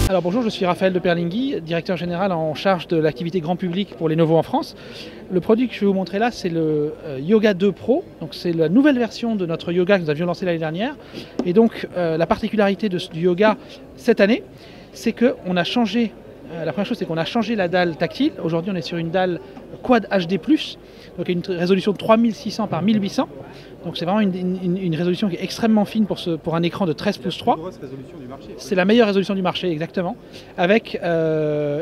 Alors bonjour, je suis Raphaël de Perlinghi, directeur général en charge de l'activité grand public pour Lenovo en France. Le produit que je vais vous montrer là, c'est le Yoga 2 Pro. Donc c'est la nouvelle version de notre Yoga que nous avions lancé l'année dernière. Et donc la particularité du Yoga cette année, c'est qu'on a changé. La première chose, c'est qu'on a changé la dalle tactile. Aujourd'hui, on est sur une dalle Quad HD+, donc une résolution de 3600 par 1800. Donc c'est vraiment une résolution qui est extrêmement fine pour un écran de 13 pouces 3. C'est la meilleure résolution du marché, exactement, avec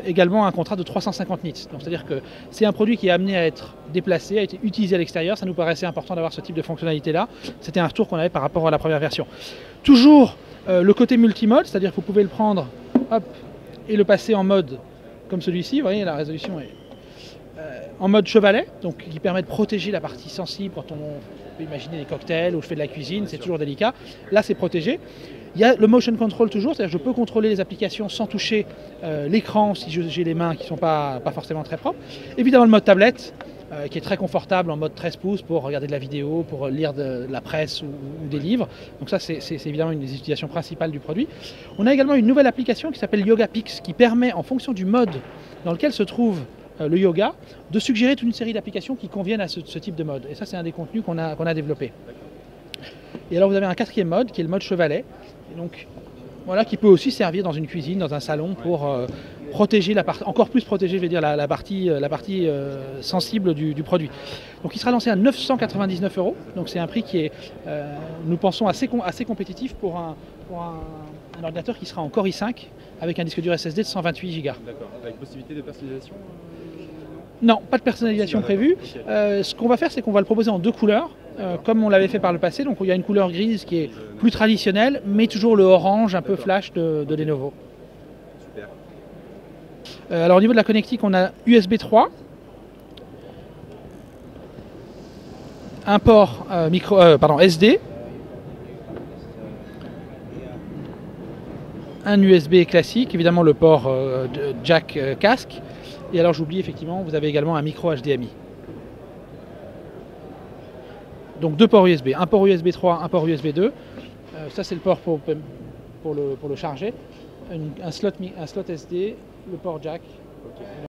également un contrat de 350 nits. Donc c'est-à-dire que c'est un produit qui est amené à être déplacé, à être utilisé à l'extérieur. Ça nous paraissait important d'avoir ce type de fonctionnalité-là. C'était un retour qu'on avait par rapport à la première version. Toujours le côté multimode, c'est-à-dire que vous pouvez le prendre, hop, et le passer en mode comme celui-ci. Vous voyez, la résolution est en mode chevalet, donc qui permet de protéger la partie sensible quand on peut imaginer des cocktails ou je fais de la cuisine, c'est toujours délicat. Là, c'est protégé. Il y a le motion control toujours, c'est-à-dire que je peux contrôler les applications sans toucher l'écran si j'ai les mains qui ne sont pas forcément très propres. Évidemment, le mode tablette, qui est très confortable en mode 13 pouces pour regarder de la vidéo, pour lire de la presse ou des livres. Donc ça, c'est évidemment une des utilisations principales du produit. On a également une nouvelle application qui s'appelle YogaPix, qui permet, en fonction du mode dans lequel se trouve le yoga, de suggérer toute une série d'applications qui conviennent à ce type de mode. Et ça, c'est un des contenus qu'on a développé. Et alors, vous avez un quatrième mode, qui est le mode chevalet. Et donc, voilà, qui peut aussi servir dans une cuisine, dans un salon, pour protéger encore plus protéger, je vais dire, la partie sensible du produit. Donc, il sera lancé à 999 €. Donc, c'est un prix qui est, nous pensons, assez compétitif pour un ordinateur qui sera en Core i5 avec un disque dur SSD de 128 Go. D'accord. Avec possibilité de personnalisation? Non, pas de personnalisation prévue. Ce qu'on va faire, c'est qu'on va le proposer en deux couleurs, comme on l'avait fait par le passé. Donc il y a une couleur grise qui est plus traditionnelle, mais toujours le orange un peu flash de Lenovo. Super. Alors au niveau de la connectique, on a USB 3, un port SD, un USB classique, évidemment le port jack casque. Et alors j'oublie effectivement, vous avez également un micro HDMI. Donc deux ports USB, un port USB 3, un port USB 2. Ça c'est le port pour le charger. Un slot SD, le port jack. Okay.